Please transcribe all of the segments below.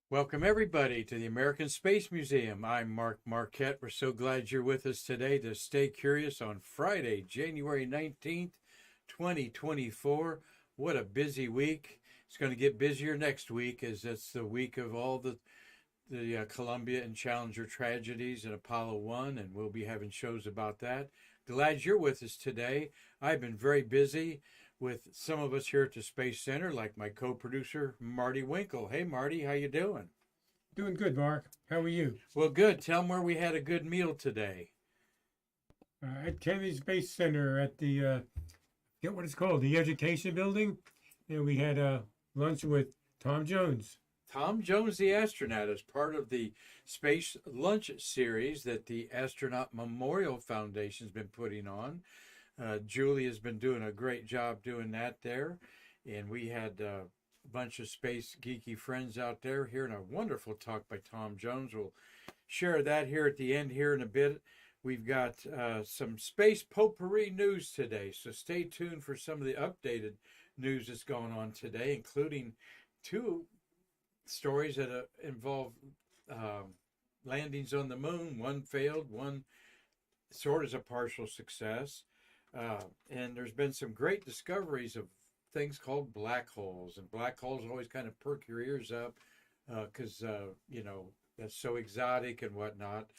Welcome, everybody, to the American Space Museum. I'm Marquette. We're so glad you're with us today to stay curious on Friday, January 19th, 2024. What a busy week. It's going to get busier next week as it's the week of all the Columbia and Challenger tragedies and Apollo 1, and we'll be having shows about that. Glad you're with us today. I've been very busy with some of us here at the Space Center, like my co-producer, Marty Winkle. Hey, Marty, how you doing? Doing good, Mark. How are you? Well, good. Tell them where we had a good meal today. At Kennedy Space Center at get what it's called, the Education Building. And we had lunch with Tom Jones. Tom Jones, the astronaut, is part of the Space Lunch Series that the Astronaut Memorial Foundation has been putting on. Julie has been doing a great job doing that there. And we had a bunch of space geeky friends out there hearing a wonderful talk by Tom Jones. We'll share that here at the end here in a bit. We've got some space potpourri news today, so stay tuned for some of the updated news that's going on today, including two stories that involve landings on the moon. One failed, one sort of is a partial success. And there's been some great discoveries of things called black holes. And black holes always kind of perk your ears up because, that's so exotic and whatnot.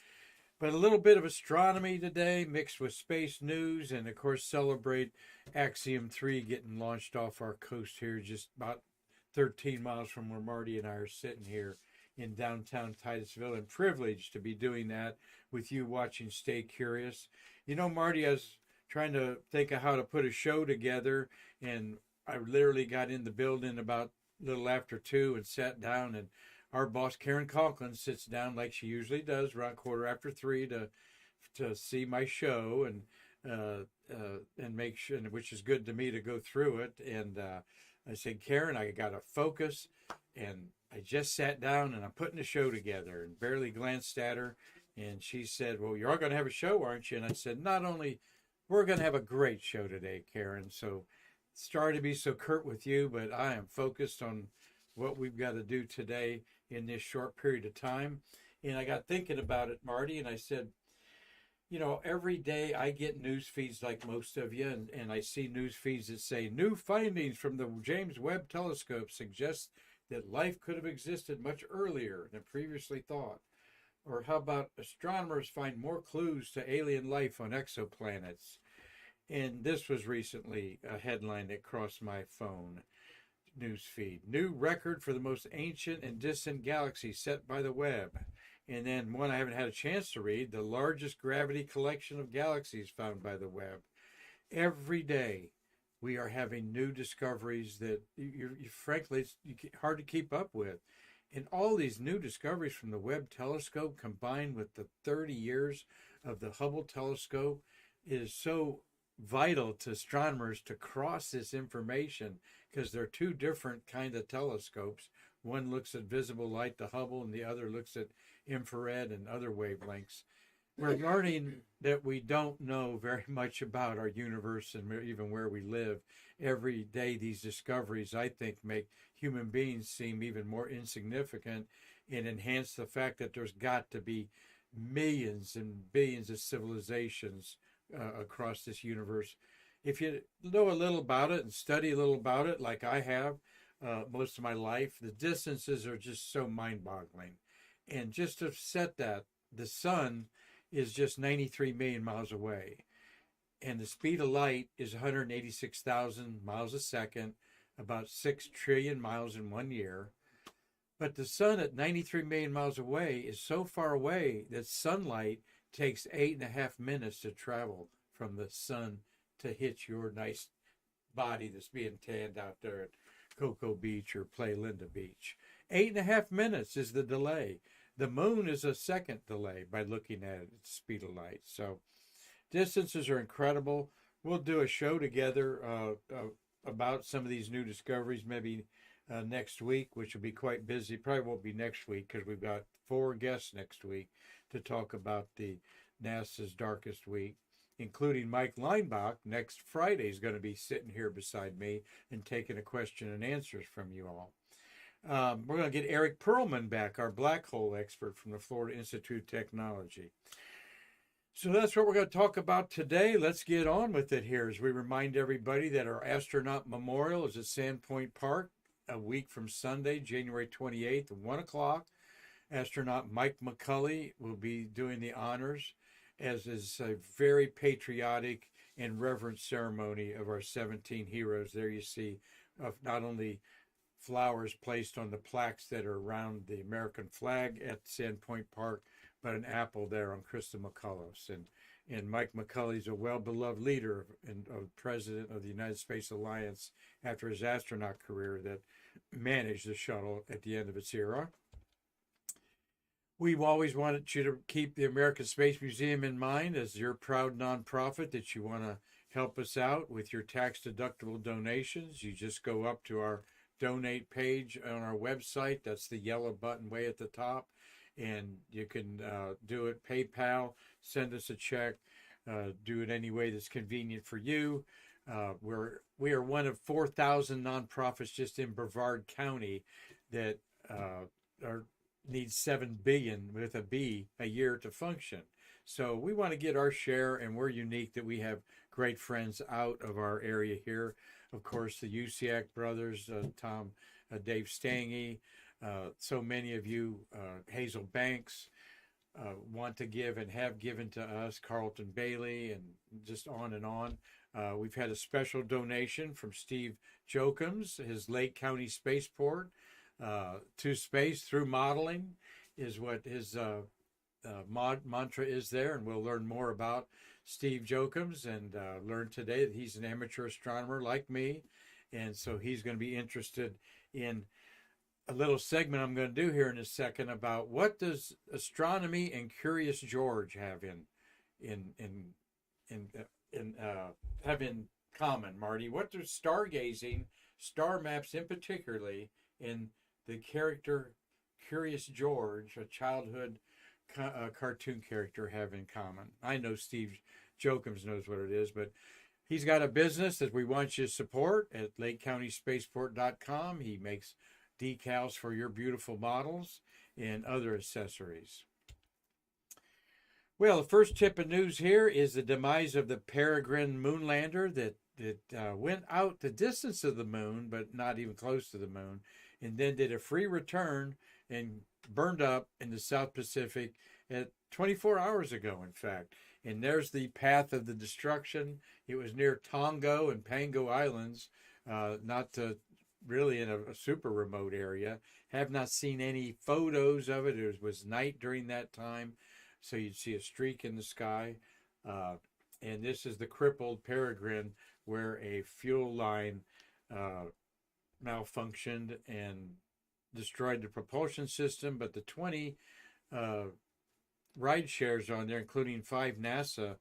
But a little bit of astronomy today mixed with space news and, of course, celebrate Axiom 3 getting launched off our coast here just about 13 miles from where Marty and I are sitting here in downtown Titusville, and privileged to be doing that with you watching Stay Curious. You know, Marty, I was trying to think of how to put a show together, and I literally got in the building about a little after 2 and sat down, and our boss Karan Conklin sits down like she usually does around 3:15 to see my show and make sure, which is good to me to go through it. And I said, Karan, I got to focus, and I just sat down and I'm putting a show together, and barely glanced at her, and she said, well, you're all going to have a show, aren't you? And I said, not only we're going to have a great show today, Karan. So sorry to be so curt with you, but I am focused on what we've got to do today in this short period of time. And I got thinking about it, Marty, and I said, every day I get news feeds like most of you, and I see news feeds that say new findings from the James Webb Telescope suggest that life could have existed much earlier than previously thought. Or how about astronomers find more clues to alien life on exoplanets? And this was recently a headline that crossed my phone news feed. New record for the most ancient and distant galaxy set by the Webb. And then one I haven't had a chance to read, the largest gravity collection of galaxies found by the Webb. Every day we are having new discoveries that frankly, it's hard to keep up with. And all these new discoveries from the Webb telescope combined with the 30 years of the Hubble telescope is so vital to astronomers to cross this information, because they're two different kind of telescopes. One looks at visible light, the Hubble, and the other looks at infrared and other wavelengths. We're learning that we don't know very much about our universe and even where we live. Every day, these discoveries, I think, make human beings seem even more insignificant and enhance the fact that there's got to be millions and billions of civilizations across this universe. If you know a little about it and study a little about it, like I have most of my life, the distances are just so mind-boggling. And just to set that, the sun is just 93 million miles away. And the speed of light is 186,000 miles a second, about 6 trillion miles in 1 year. But the sun at 93 million miles away is so far away that sunlight takes 8.5 minutes to travel from the sun to hit your nice body that's being tanned out there at Cocoa Beach or Playa Linda Beach. 8.5 minutes is the delay. The moon is a second delay by looking at it at the speed of light. So distances are incredible. We'll do a show together about some of these new discoveries maybe next week, which will be quite busy. Probably won't be next week because we've got 4 guests next week to talk about the NASA's darkest week, including Mike Leinbach. Next Friday is going to be sitting here beside me and taking a question and answers from you all. We're going to get Eric Perlman back, our black hole expert from the Florida Institute of Technology. So that's what we're going to talk about today. Let's get on with it here as we remind everybody that our astronaut memorial is at Sandpoint Park a week from Sunday, January 28th, 1 o'clock. Astronaut Mike McCully will be doing the honors, as is a very patriotic and reverent ceremony of our 17 heroes. There you see not only flowers placed on the plaques that are around the American flag at Sandpoint Park, but an apple there on Krista McCullough. And Mike McCully's a well-beloved leader and president of the United Space Alliance after his astronaut career that managed the shuttle at the end of its era. We've always wanted you to keep the American Space Museum in mind as your proud nonprofit that you want to help us out with your tax-deductible donations. You just go up to our donate page on our website. That's the yellow button way at the top. And you can do it PayPal, send us a check, do it any way that's convenient for you. We are one of 4,000 nonprofits just in Brevard County that need $7 billion with a B a year to function. So we want to get our share, and we're unique that we have great friends out of our area here. Of course, the Usiak brothers, Dave Stange, so many of you, Hazel Banks, want to give and have given to us, Carlton Bailey, and just on and on. We've had a special donation from Steve Jokums, his Lake County Spaceport, to space through modeling is what his mantra is there, and we'll learn more about Steve Jokums and learn today that he's an amateur astronomer like me, and so he's going to be interested in a little segment I'm going to do here in a second about what does astronomy and Curious George have have in common, Marty? What does stargazing, star maps in particularly, and the character Curious George, a childhood cartoon character, have in common? I know Steve Jokums knows what it is, but he's got a business that we want you to support at LakeCountySpaceport.com. He makes decals for your beautiful models and other accessories. Well, the first tip of news here is the demise of the Peregrine moonlander that went out the distance of the moon, but not even close to the moon, and then did a free return and burned up in the South Pacific at 24 hours ago, in fact. And there's the path of the destruction. It was near Tongo and Pango Islands, really in a super remote area. Have not seen any photos of it. It was night during that time, so you'd see a streak in the sky. And this is the crippled Peregrine, where a fuel line malfunctioned and destroyed the propulsion system, but the 20 ride shares on there, including 5 NASA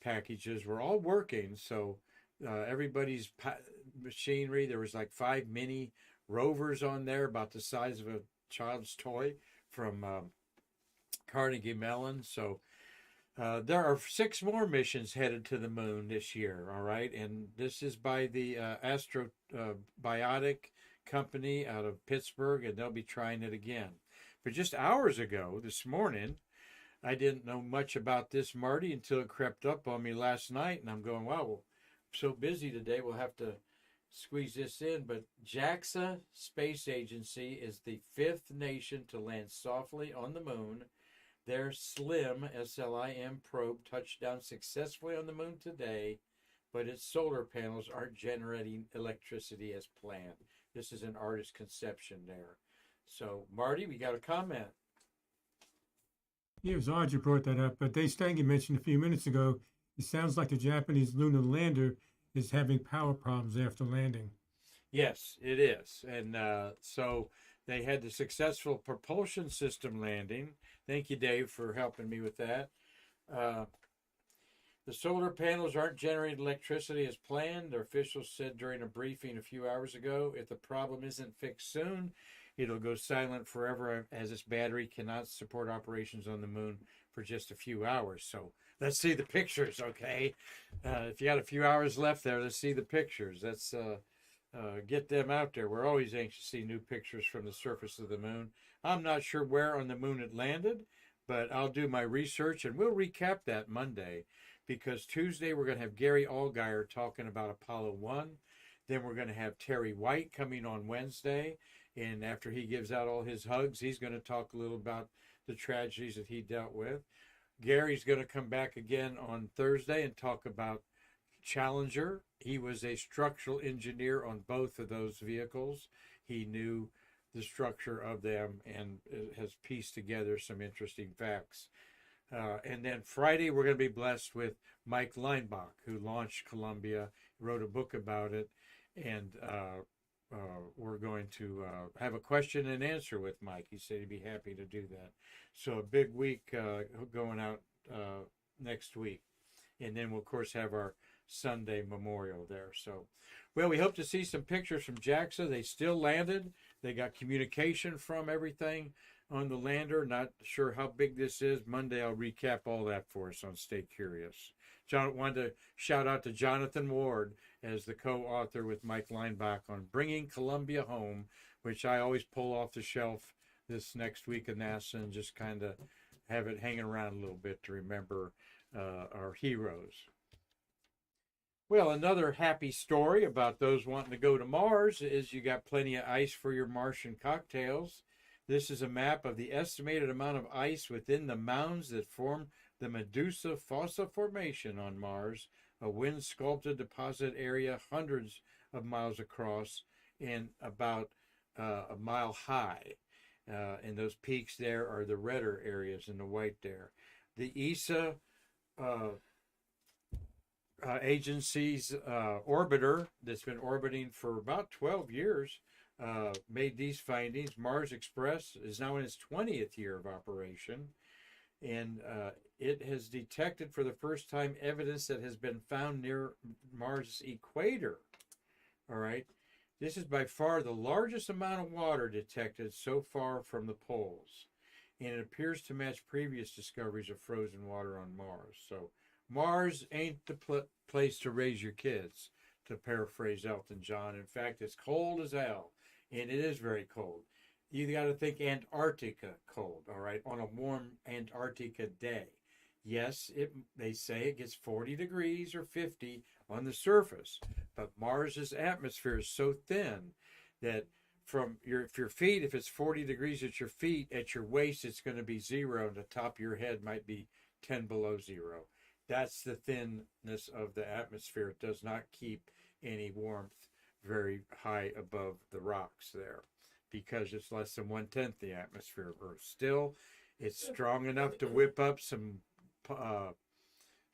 packages, were all working. So everybody's machinery, there was like 5 mini rovers on there about the size of a child's toy from Carnegie Mellon. So there are 6 more missions headed to the moon this year, all right? And this is by the Astrobiotic company out of Pittsburgh, and they'll be trying it again. But just hours ago, this morning, I didn't know much about this, Marty, until it crept up on me last night, and I'm going, wow, I'm so busy today, we'll have to squeeze this in. But JAXA Space Agency is the 5th nation to land softly on the moon. Their SLIM, S-L-I-M probe touched down successfully on the moon today, but its solar panels aren't generating electricity as planned. This is an artist's conception there. So, Marty, we got a comment. Yeah, it was odd you brought that up, but Dave Stange mentioned a few minutes ago, it sounds like the Japanese lunar lander is having power problems after landing. Yes, it is. And so they had the successful propulsion system landing. Thank you, Dave, for helping me with that. The solar panels aren't generating electricity as planned. Their officials said during a briefing a few hours ago, if the problem isn't fixed soon, it'll go silent forever as its battery cannot support operations on the moon for just a few hours. So let's see the pictures, okay? If you got a few hours left there, let's see the pictures. That's get them out there. We're always anxious to see new pictures from the surface of the moon. I'm not sure where on the moon it landed, but I'll do my research and we'll recap that Monday, because Tuesday we're going to have Gary Allgaier talking about Apollo 1. Then we're going to have Terry White coming on Wednesday. And after he gives out all his hugs, he's going to talk a little about the tragedies that he dealt with. Gary's going to come back again on Thursday and talk about Challenger. He was a structural engineer on both of those vehicles. He knew the structure of them and has pieced together some interesting facts. And then Friday, we're going to be blessed with Mike Leinbach, who launched Columbia, wrote a book about it, and we're going to have a question and answer with Mike. He said he'd be happy to do that. So a big week going out next week. And then we'll, of course, have our Sunday memorial there. So, well, we hope to see some pictures from JAXA. They still landed. They got communication from everything on the lander. Not sure how big this is. Monday, I'll recap all that for us on Stay Curious. John wanted to shout out to Jonathan Ward as the co-author with Mike Leinbach on Bringing Columbia Home, which I always pull off the shelf this next week of NASA and just kind of have it hanging around a little bit to remember our heroes. Well, another happy story about those wanting to go to Mars is you got plenty of ice for your Martian cocktails. This is a map of the estimated amount of ice within the mounds that form the Medusa Fossa Formation on Mars, a wind-sculpted deposit area hundreds of miles across and about a mile high. And those peaks there are the redder areas and the white there. The ESA agency's orbiter that's been orbiting for about 12 years made these findings. Mars Express is now in its 20th year of operation, and it has detected for the first time evidence that has been found near Mars' equator. All right. This is by far the largest amount of water detected so far from the poles, and it appears to match previous discoveries of frozen water on Mars. So Mars ain't the place to raise your kids, to paraphrase Elton John. In fact, it's cold as hell, and it is very cold. You got to think Antarctica cold, all right, on a warm Antarctica day. Yes, they say it gets 40 degrees or 50 on the surface, but Mars's atmosphere is so thin that from your feet, if it's 40 degrees at your feet, at your waist it's going to be 0, and the top of your head might be 10 below 0. That's the thinness of the atmosphere. It does not keep any warmth very high above the rocks there, because it's less than 1/10 the atmosphere of Earth. Still, it's strong enough to whip up some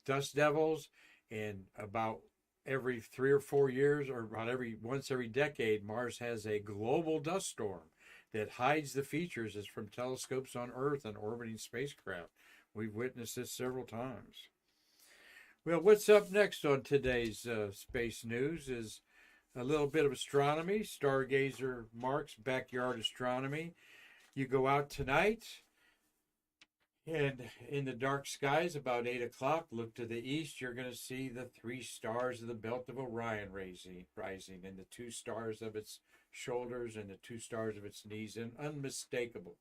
dust devils, and about every 3 or 4 years, or about once every decade, Mars has a global dust storm that hides the features as from telescopes on Earth and orbiting spacecraft. We've witnessed this several times. Well, what's up next on today's space news is a little bit of astronomy. Stargazer Mark's Backyard Astronomy. You go out tonight, and in the dark skies, about 8 o'clock, look to the east, you're going to see the 3 stars of the belt of Orion rising, and the 2 stars of its shoulders and the 2 stars of its knees, and unmistakable.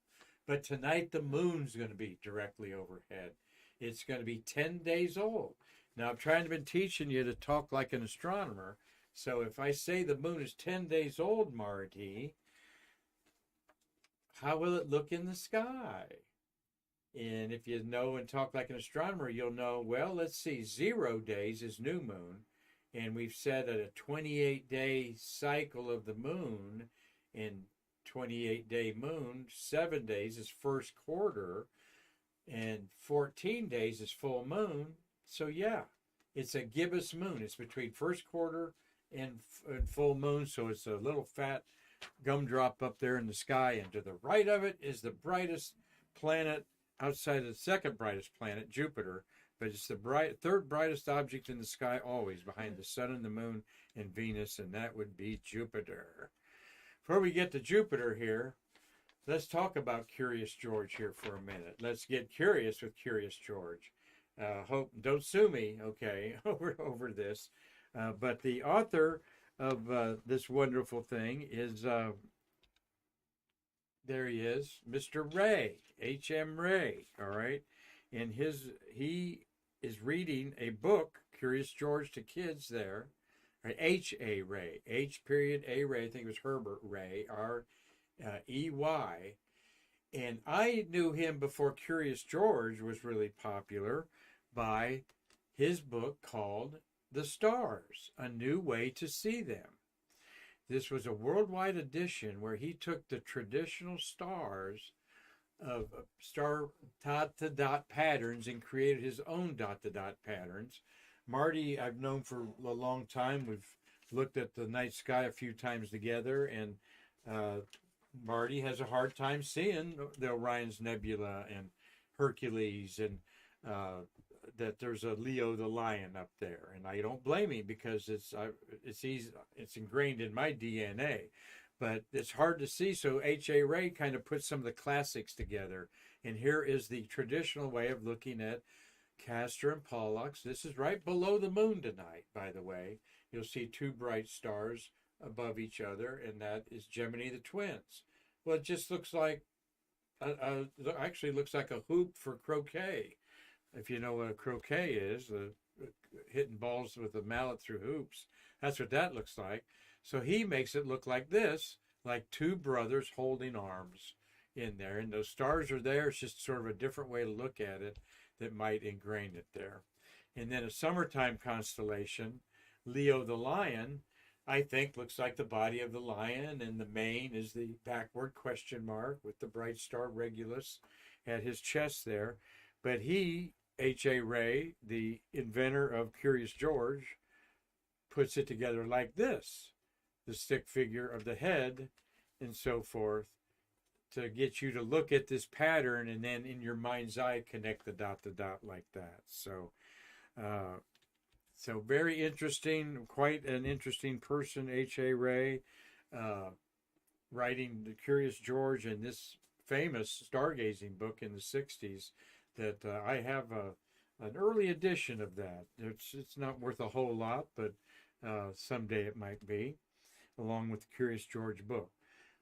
But tonight, the moon's going to be directly overhead. It's going to be 10 days old. Now, I'm trying to be teaching you to talk like an astronomer. So if I say the moon is 10 days old, Marty, how will it look in the sky? And if you know and talk like an astronomer, you'll know, well, let's see, 0 days is new moon. And we've said that a 28-day cycle of the moon, and 28-day moon, 7 days is first quarter, and 14 days is full moon. So yeah, it's a gibbous moon. It's between first quarter and full moon, so it's a little fat gumdrop up there in the sky, and to the right of it is the brightest planet outside of the second brightest planet, Jupiter, but it's the third brightest object in the sky always, behind the sun and the moon and Venus, and that would be Jupiter. Before we get to Jupiter here, let's talk about Curious George here for a minute. Let's get curious with Curious George. Hope don't sue me, okay, over this. But the author of this wonderful thing is there he is, Mr. Ray, H.M. Ray, all right? And he is reading a book, Curious George to kids there, right? H.A. Ray, H period A Ray, I think it was Herbert Ray, R-E-Y. And I knew him before Curious George was really popular by his book called The Stars, A New Way to See Them. This was a worldwide edition where he took the traditional stars of star dot to dot patterns and created his own dot to dot patterns. Marty, I've known for a long time. We've looked at the night sky a few times together, and Marty has a hard time seeing the Orion's Nebula and Hercules, and that there's a Leo the Lion up there, and I don't blame him because it's easy, it's ingrained in my DNA, but it's hard to see. So H.A. Ray kind of put some of the classics together, and here is the traditional way of looking at Castor and Pollux. This is right below the moon tonight, by the way. You'll see two bright stars above each other, and that is Gemini the Twins. Well, it just looks like actually looks like a hoop for croquet. If you know what a croquet is, hitting balls with a mallet through hoops, that's what that looks like. So he makes it look like this, like two brothers holding arms in there, and those stars are there. It's just sort of a different way to look at it that might ingrain it there. And then a summertime constellation, Leo the Lion, I think looks like the body of the lion, and the mane is the backward question mark with the bright star Regulus at his chest there. But he, H.A. Ray, the inventor of Curious George, puts it together like this, the stick figure of the head and so forth, to get you to look at this pattern and then in your mind's eye connect the dot to dot like that. So very interesting, quite an interesting person, H.A. Ray, writing the Curious George and this famous stargazing book in the 60s that I have an early edition of that. It's not worth a whole lot, but someday it might be, along with the Curious George book.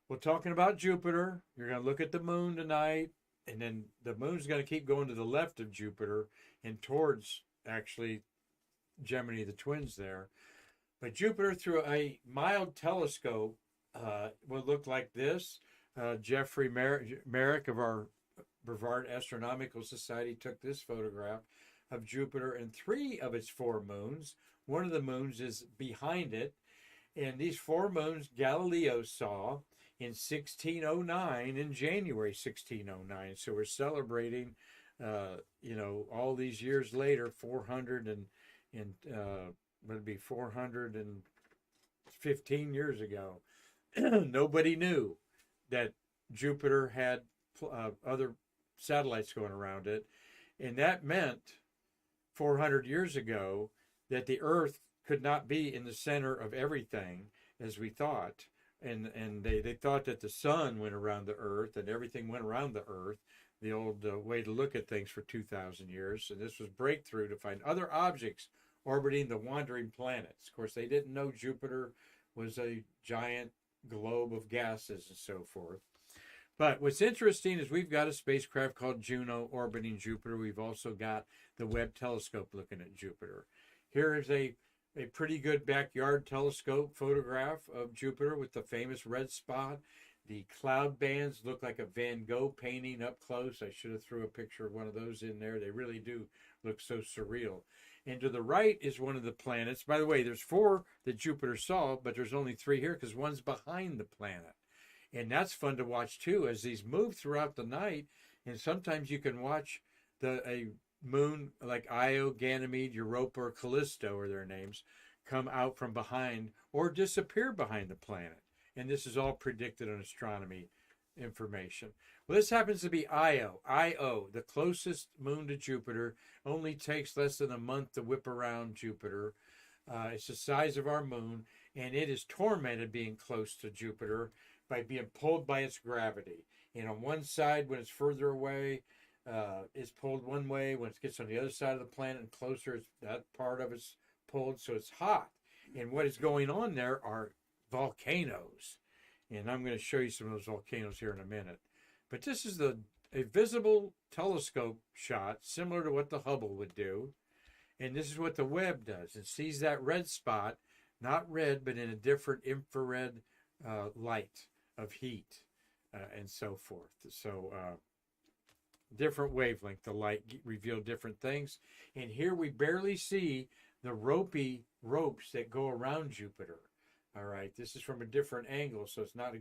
Well, talking about Jupiter, you're going to look at the moon tonight, and then the moon's going to keep going to the left of Jupiter and towards, actually, Gemini the Twins there. But Jupiter, through a mild telescope, will look like this. Jeffrey Merrick of our Brevard Astronomical Society took this photograph of Jupiter and three of its four moons. One of the moons is behind it. And these four moons Galileo saw in 1609, in January 1609. So we're celebrating, all these years later, 415 years ago. Nobody knew that Jupiter had other satellites going around it. And that meant 400 years ago that the Earth could not be in the center of everything as we thought. And they thought that the sun went around the Earth and everything went around the Earth, the old way to look at things for 2,000 years. And this was breakthrough to find other objects orbiting the wandering planets. Of course, they didn't know Jupiter was a giant globe of gases and so forth. But what's interesting is we've got a spacecraft called Juno orbiting Jupiter. We've also got the Webb telescope looking at Jupiter. Here is a pretty good backyard telescope photograph of Jupiter with the famous red spot. The cloud bands look like a Van Gogh painting up close. I should have threw a picture of one of those in there. They really do look so surreal. And to the right is one of the planets. By the way, there's four that Jupiter saw, but there's only three here because one's behind the planet. And that's fun to watch too as these move throughout the night. And sometimes you can watch a moon like Io, Ganymede, Europa, or Callisto are their names, come out from behind or disappear behind the planet. And this is all predicted on astronomy information. Well, this happens to be Io. Io, the closest moon to Jupiter, only takes less than a month to whip around Jupiter. It's the size of our moon, and it is tormented being close to Jupiter by being pulled by its gravity. And on one side, when it's further away, it's pulled one way. When it gets on the other side of the planet and closer, that part of it's pulled, so it's hot. And what is going on there are volcanoes. And I'm going to show you some of those volcanoes here in a minute. But this is a visible telescope shot, similar to what the Hubble would do. And this is what the Webb does. It sees that red spot, not red, but in a different infrared light of heat and so forth. So different wavelength. The light reveal different things. And here we barely see the ropey ropes that go around Jupiter. All right, this is from a different angle, so it's not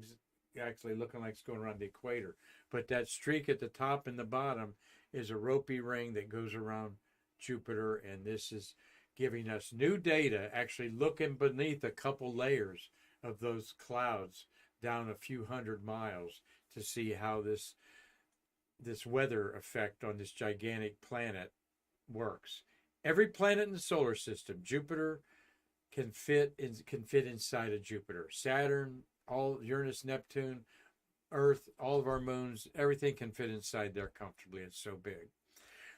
actually looking like it's going around the equator. But that streak at the top and the bottom is a ropey ring that goes around Jupiter, and this is giving us new data, actually looking beneath a couple layers of those clouds down a few hundred miles to see how this weather effect on this gigantic planet works. Every planet in the solar system, Jupiter can fit inside of Jupiter. Saturn, all Uranus, Neptune, Earth, all of our moons, everything can fit inside there comfortably. It's so big.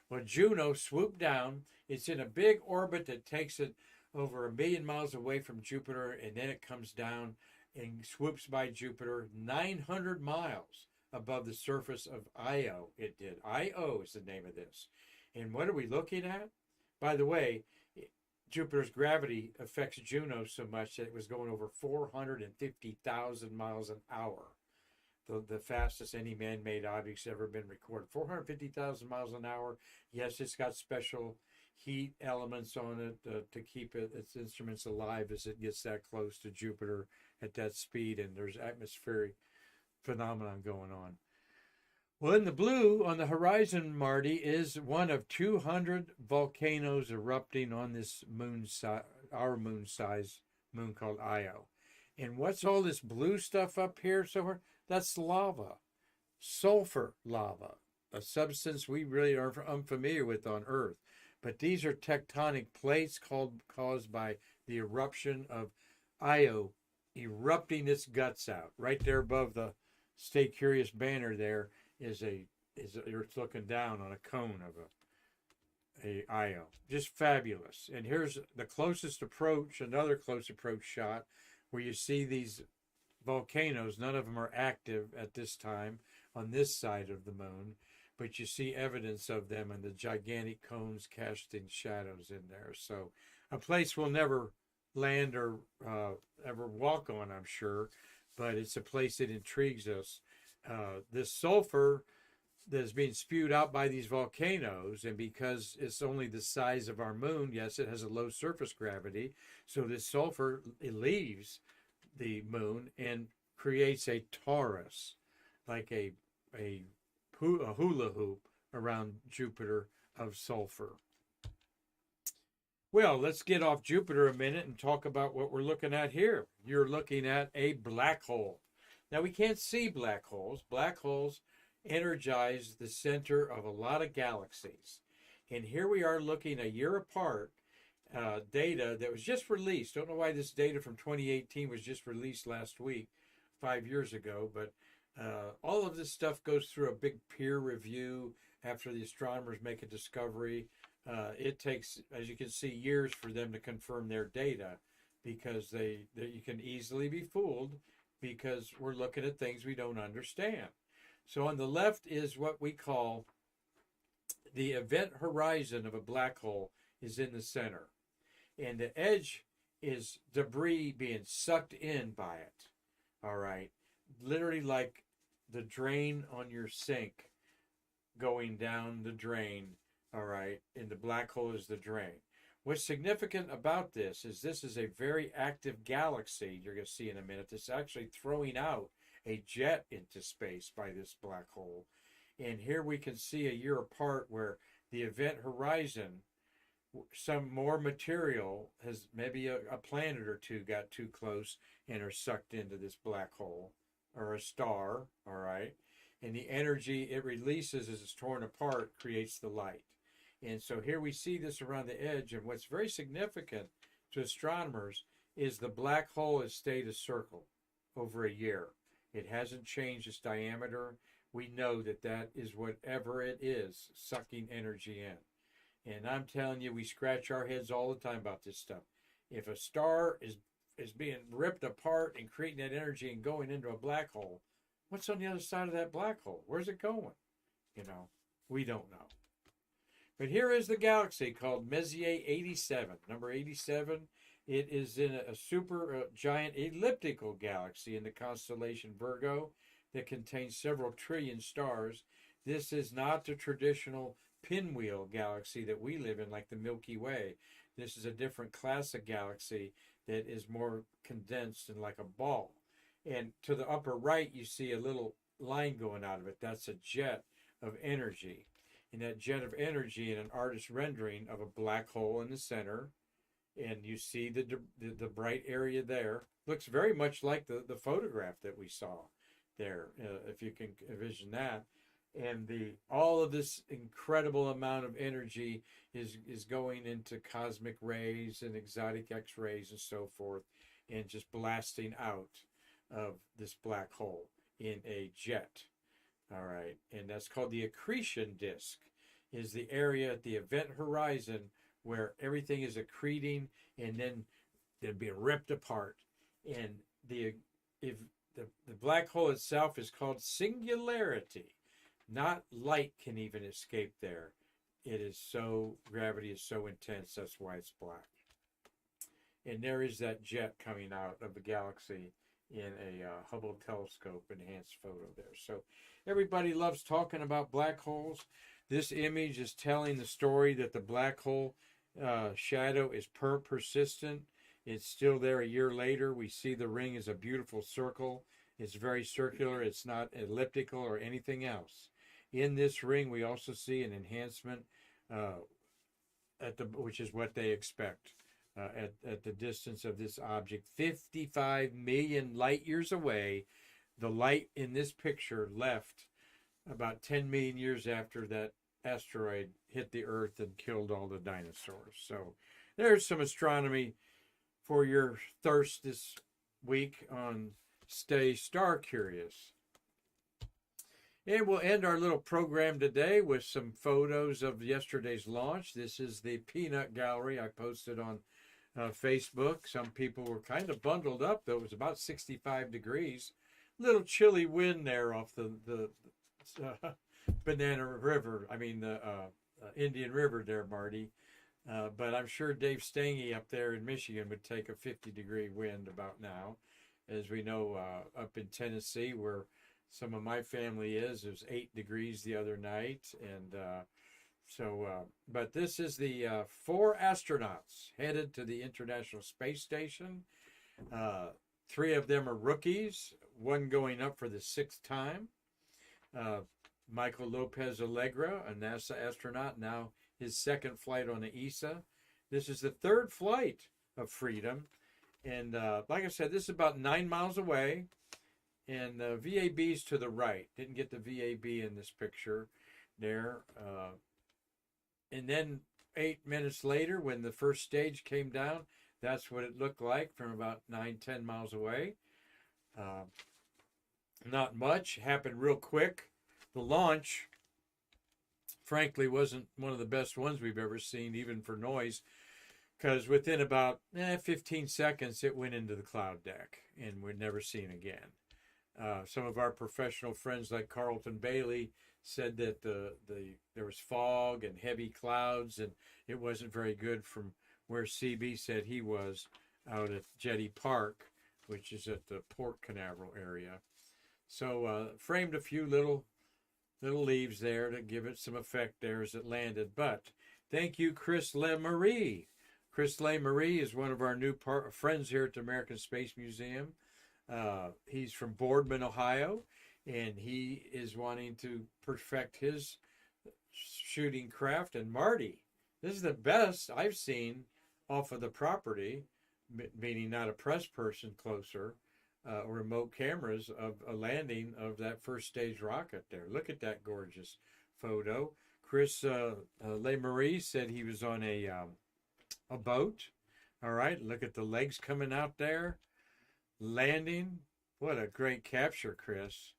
Well, Juno swooped down. It's in a big orbit that takes it over 1 million miles away from Jupiter, and then it comes down and swoops by Jupiter 900 miles above the surface of Io. It did. Io is the name of this. And what are we looking at? By the way, Jupiter's gravity affects Juno so much that it was going over 450,000 miles an hour. The fastest any man-made object's ever been recorded. 450,000 miles an hour. Yes, it's got special heat elements on it to keep its instruments alive as it gets that close to Jupiter at that speed, and there's atmospheric phenomenon going on. Well, in the blue on the horizon, Marty, is one of 200 volcanoes erupting on this our moon-sized moon called Io. And what's all this blue stuff up here? So that's lava, sulfur lava, a substance we really are unfamiliar with on Earth. But these are tectonic plates caused by the eruption of Io erupting its guts out. Right there above the Stay Curious banner there is you're looking down on a cone of a Io. Just fabulous. And here's the closest approach, another close approach shot where you see these volcanoes. None of them are active at this time on this side of the moon, but you see evidence of them and the gigantic cones casting shadows in there. So a place we'll never land or ever walk on, I'm sure, but it's a place that intrigues us. This sulfur that's being spewed out by these volcanoes, and because it's only the size of our moon, yes, it has a low surface gravity, so this sulfur, it leaves the moon and creates a torus, like a hula hoop around Jupiter of sulfur. Well, let's get off Jupiter a minute and talk about what we're looking at here. You're looking at a black hole. Now, we can't see black holes. Black holes energize the center of a lot of galaxies. And here we are looking a year apart, data that was just released. Don't know why this data from 2018 was just released last week, 5 years ago, but all of this stuff goes through a big peer review after the astronomers make a discovery. It takes, as you can see, years for them to confirm their data because you can easily be fooled because we're looking at things we don't understand. So on the left is what we call the event horizon of a black hole is in the center. And the edge is debris being sucked in by it. All right. Literally like the drain on your sink going down the drain. All right. And the black hole is the drain. What's significant about this is a very active galaxy you're going to see in a minute that's actually throwing out a jet into space by this black hole. And here we can see a year apart where the event horizon, some more material has, maybe a planet or two got too close and are sucked into this black hole or a star, all right? And the energy it releases as it's torn apart creates the light. And so here we see this around the edge, and what's very significant to astronomers is the black hole has stayed a circle over a year. It hasn't changed its diameter. We know that is whatever it is, sucking energy in. And I'm telling you, we scratch our heads all the time about this stuff. If a star is being ripped apart and creating that energy and going into a black hole, what's on the other side of that black hole? Where's it going? We don't know. But here is the galaxy called Messier 87, number 87. It is in a super giant elliptical galaxy in the constellation Virgo that contains several trillion stars. This is not the traditional pinwheel galaxy that we live in, like the Milky Way. This is a different class of galaxy that is more condensed and like a ball. And to the upper right, you see a little line going out of it. That's a jet of energy. And that jet of energy in an artist's rendering of a black hole in the center. And you see the bright area there. Looks very much like the photograph that we saw there, if you can envision that. And all of this incredible amount of energy is going into cosmic rays and exotic X-rays and so forth, and just blasting out of this black hole in a jet. All right, and that's called the accretion disk, is the area at the event horizon where everything is accreting and then they're being ripped apart. And the black hole itself is called singularity. Not light can even escape there. Gravity is so intense, that's why it's black. And there is that jet coming out of the galaxy in a Hubble telescope enhanced photo there. So everybody loves talking about black holes. This image is telling the story that the black hole shadow is persistent. It's still there a year later. We see the ring is a beautiful circle. It's very circular. It's not elliptical or anything else. In this ring, we also see an enhancement, which is what they expect at the distance of this object, 55 million light years away. The light in this picture left about 10 million years after that asteroid hit the Earth and killed all the dinosaurs. So there's some astronomy for your thirst this week on Stay Star Curious. And we'll end our little program today with some photos of yesterday's launch. This is the peanut gallery I posted on Facebook. Some people were kind of bundled up, though. It was about 65 degrees. Little chilly wind there off the Indian River there, Marty. But I'm sure Dave Stange up there in Michigan would take a 50-degree wind about now. As we know, up in Tennessee, where some of my family is, it was 8 degrees the other night. And but this is the 4 astronauts headed to the International Space Station. 3 of them are rookies, one going up for the 6th time. Michael Lopez Allegra, a NASA astronaut, now his 2nd flight on the ESA. This is the 3rd flight of Freedom. And like I said, this is about 9 miles away. And the VAB's to the right. Didn't get the VAB in this picture there. And then 8 minutes later, when the first stage came down, that's what it looked like from about 9-10 miles away. Not much. Happened real quick. The launch, frankly, wasn't one of the best ones we've ever seen, even for noise, because within about 15 seconds, it went into the cloud deck, and we're never seen again. Some of our professional friends like Carlton Bailey said that there was fog and heavy clouds, and it wasn't very good from where CB said he was out at Jetty Park, which is at the Port Canaveral area. So framed a few little leaves there to give it some effect there as it landed. But thank you, Chris LeMarie. Chris LeMarie is one of our new friends here at the American Space Museum. He's from Boardman, Ohio, and he is wanting to perfect his shooting craft. And Marty, this is the best I've seen off of the property, meaning not a press person closer, or remote cameras of a landing of that first stage rocket there. Look at that gorgeous photo. Chris LeMarie said he was on a boat. All right, look at the legs coming out there. Landing. What a great capture, Chris.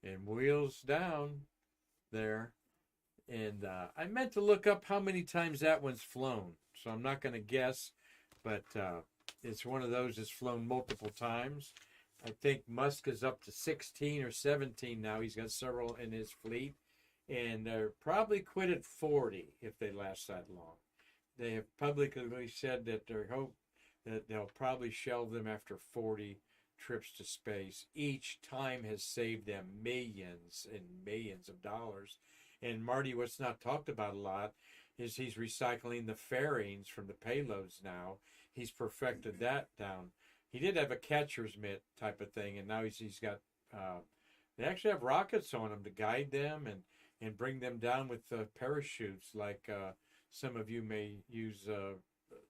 And wheels down there. And I meant to look up how many times that one's flown. So I'm not going to guess. but it's one of those that's flown multiple times. I think Musk is up to 16 or 17 now. He's got several in his fleet, and they're probably quit at 40 if they last that long. They have publicly said that they hope that they'll probably shelve them after 40 trips to space. Each time has saved them millions and millions of dollars. And Marty, what's not talked about a lot is he's recycling the fairings from the payloads now. He's perfected that down. He did have a catcher's mitt type of thing, and now he's got, they actually have rockets on them to guide them and bring them down with parachutes, like some of you may use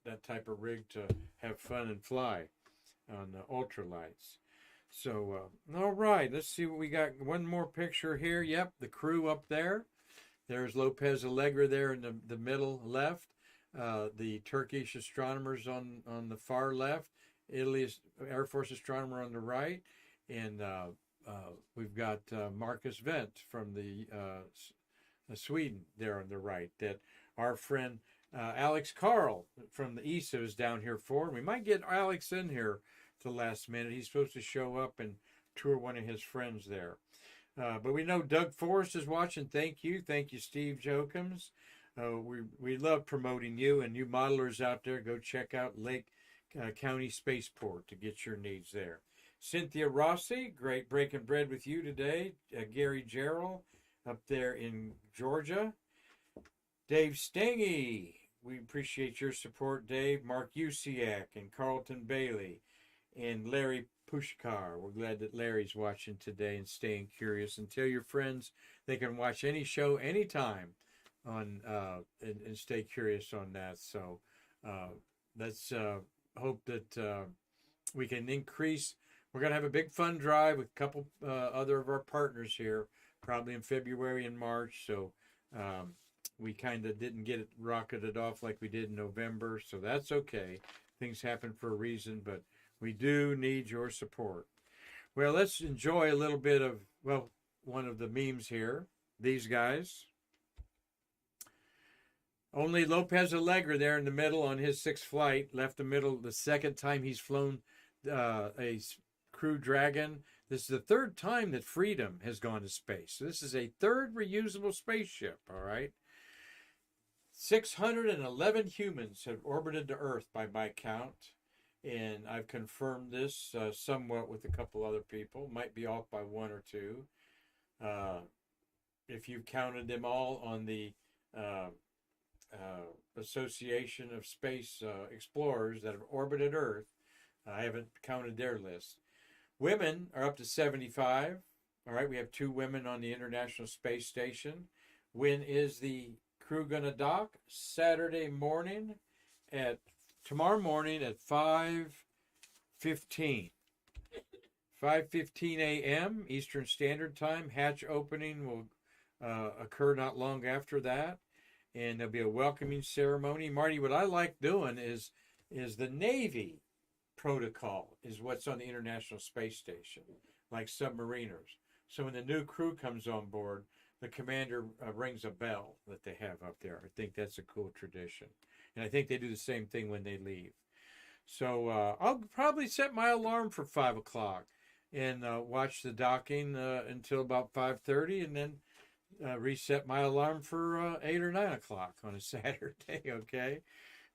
that type of rig to have fun and fly on the ultralights. So, all right, let's see what we got. One more picture here. Yep, the crew up there. There's Lopez Allegra there in the middle left. The Turkish astronomers on the far left. Italy's Air Force astronomer on the right. And we've got Marcus Wendt from the Sweden there on the right. That our friend Alex Carl from the ESA is down here for. And we might get Alex in here to the last minute. He's supposed to show up and tour one of his friends there. But we know Doug Forrest is watching. Thank you, Steve Jokums. We love promoting you and you modelers out there. Go check out Lake County Spaceport to get your needs there. Cynthia Rossi, great breaking bread with you today. Gary Gerald up there in Georgia. Dave Stangy, we appreciate your support, Dave. Mark Usiak and Carlton Bailey and Larry Pushkar. We're glad that Larry's watching today and staying curious. And tell your friends they can watch any show anytime on and stay curious on that. So let's hope that we can increase. We're going to have a big fun drive with a couple other of our partners here, probably in February and March. So we kind of didn't get it rocketed off like we did in November. So that's okay. Things happen for a reason, but we do need your support. Well, let's enjoy a little bit of, one of the memes here. These guys. Only Lopez Allegra there in the middle on his sixth flight, left the middle the second time he's flown a Crew Dragon. This is the third time that Freedom has gone to space. So this is a third reusable spaceship, all right? 611 humans have orbited the Earth by my count. And I've confirmed this somewhat with a couple other people. Might be off by one or two. If you've counted them all on the Association of Space Explorers that have orbited Earth, I haven't counted their list. Women are up to 75. All right, we have 2 women on the International Space Station. When is the crew going to dock? Tomorrow morning at 5:15. 5:15 a.m. Eastern Standard Time. Hatch opening will occur not long after that. And there'll be a welcoming ceremony. Marty, what I like doing is the Navy protocol is what's on the International Space Station, like submariners. So when the new crew comes on board, the commander rings a bell that they have up there. I think that's a cool tradition. And I think they do the same thing when they leave. So I'll probably set my alarm for 5 o'clock and watch the docking until about 5:30, and then reset my alarm for 8 or 9 o'clock on a Saturday, okay?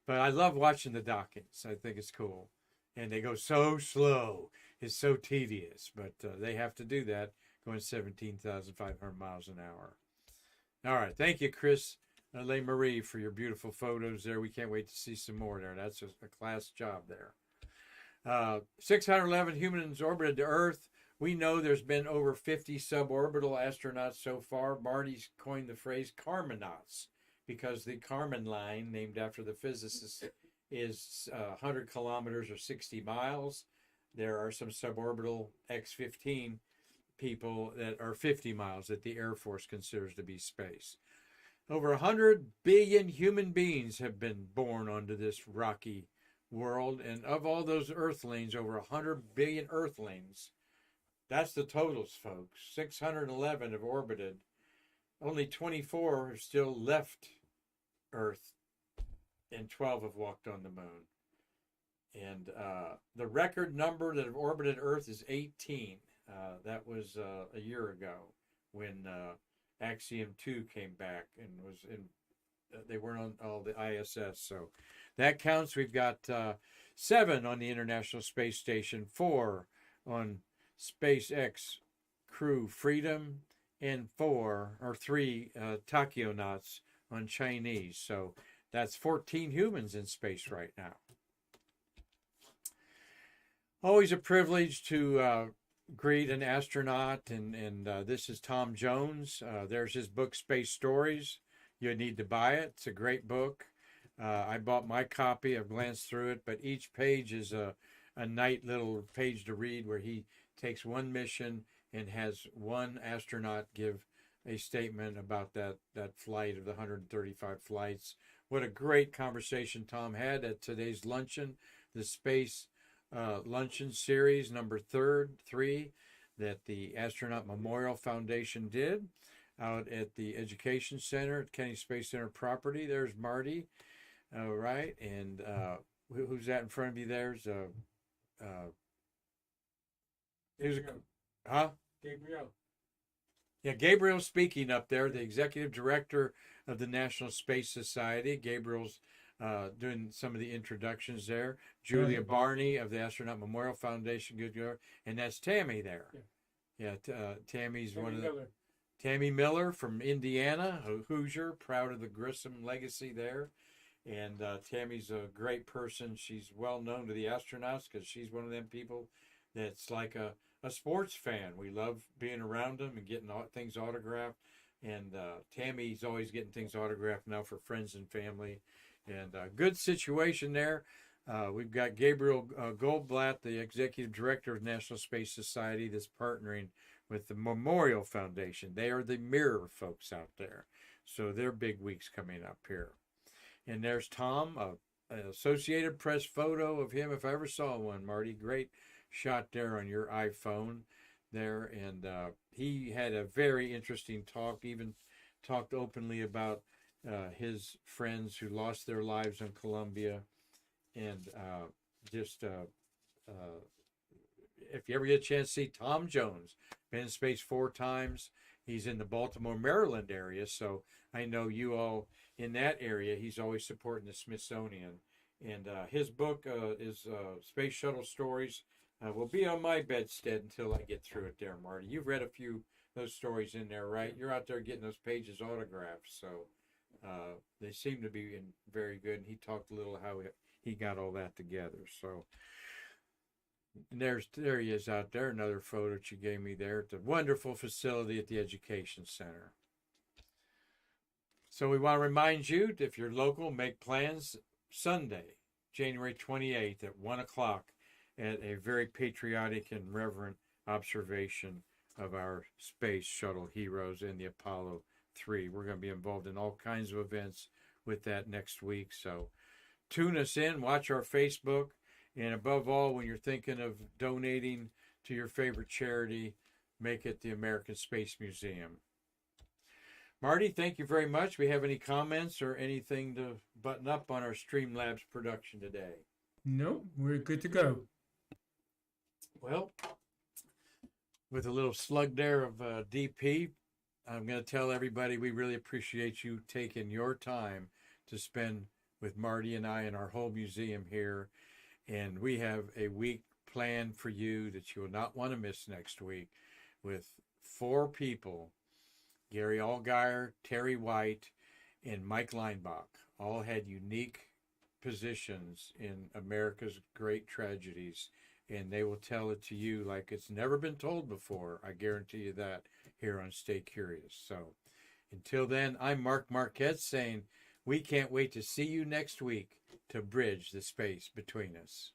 But I love watching the dockings. I think it's cool. And they go so slow. It's so tedious. But they have to do that, going 17,500 miles an hour. All right. Thank you, Chris LeMarie, for your beautiful photos there. We can't wait to see some more there. That's a class job there. 611 humans orbited the Earth. We know there's been over 50 suborbital astronauts so far. Marty's coined the phrase Karmanauts because the Kármán line, named after the physicist, is 100 kilometers or 60 miles. There are some suborbital X-15 people that are 50 miles that the Air Force considers to be space. Over 100 billion human beings have been born onto this rocky world. And of all those earthlings, over 100 billion earthlings, that's the totals, folks. 611 have orbited. Only 24 have still left Earth, and 12 have walked on the moon. And the record number that have orbited Earth is 18. That was a year ago when Axiom 2 came back and was in. They weren't on all the ISS, so that counts. We've got 7 on the International Space Station, 4 on SpaceX Crew Freedom, and 3 tachionauts on Chinese. So that's 14 humans in space right now. Always a privilege to greet an astronaut, and this is Tom Jones. There's his book, Space Stories. You need to buy it. It's a great book. I bought my copy. I've glanced through it, but each page is a nice little page to read where he takes one mission and has one astronaut give a statement about that flight of the 135 flights. What a great conversation Tom had at today's luncheon, the Space Luncheon Series number 3 that the Astronaut Memorial Foundation did out at the Education Center at Kennedy Space Center property. There's Marty, right? And who's that in front of you? There's Gabriel. Yeah, Gabriel's speaking up there, the executive director of the National Space Society. Gabriel's doing some of the introductions there. Julia Barney of the Astronaut Memorial Foundation, good girl, and that's Tammy there. Yeah, Tammy's one of the. Tammy Miller from Indiana, a Hoosier, proud of the Grissom legacy there. And Tammy's a great person. She's well known to the astronauts because she's one of them people that's like a sports fan. We love being around them and getting things autographed. And Tammy's always getting things autographed now for friends and family. And good situation there. We've got Gabriel Goldblatt, the executive director of the National Space Society, that's partnering with the Memorial Foundation. They are the mirror folks out there. So their big week's coming up here. And there's Tom, an Associated Press photo of him, if I ever saw one, Marty. Great shot there on your iPhone there. And he had a very interesting talk, even talked openly about his friends who lost their lives in Columbia. And if you ever get a chance to see Tom Jones, been in space 4 times. He's in the Baltimore, Maryland area, so I know you all in that area. He's always supporting the Smithsonian. And his book is Space Shuttle Stories. Will be on my bedstead until I get through it there, Marty. You've read a few of those stories in there, right? You're out there getting those pages autographed, so they seem to be very good. And he talked a little how he got all that together, so... And there he is out there, another photo that you gave me there at the wonderful facility at the Education Center. So we want to remind you, if you're local, make plans Sunday, January 28th at 1 o'clock at a very patriotic and reverent observation of our space shuttle heroes in the Apollo 3. We're going to be involved in all kinds of events with that next week. So tune us in, watch our Facebook. And above all, when you're thinking of donating to your favorite charity, make it the American Space Museum. Marty, thank you very much. We have any comments or anything to button up on our Streamlabs production today? No, we're good to go. Well, with a little slug there of DP, I'm going to tell everybody we really appreciate you taking your time to spend with Marty and I and our whole museum here. And we have a week planned for you that you will not want to miss next week with 4 people, Gary Allgaier, Terry White, and Mike Leinbach. All had unique positions in America's great tragedies, and they will tell it to you like it's never been told before. I guarantee you that here on Stay Curious. So until then, I'm Mark Marquette saying we can't wait to see you next week to bridge the space between us.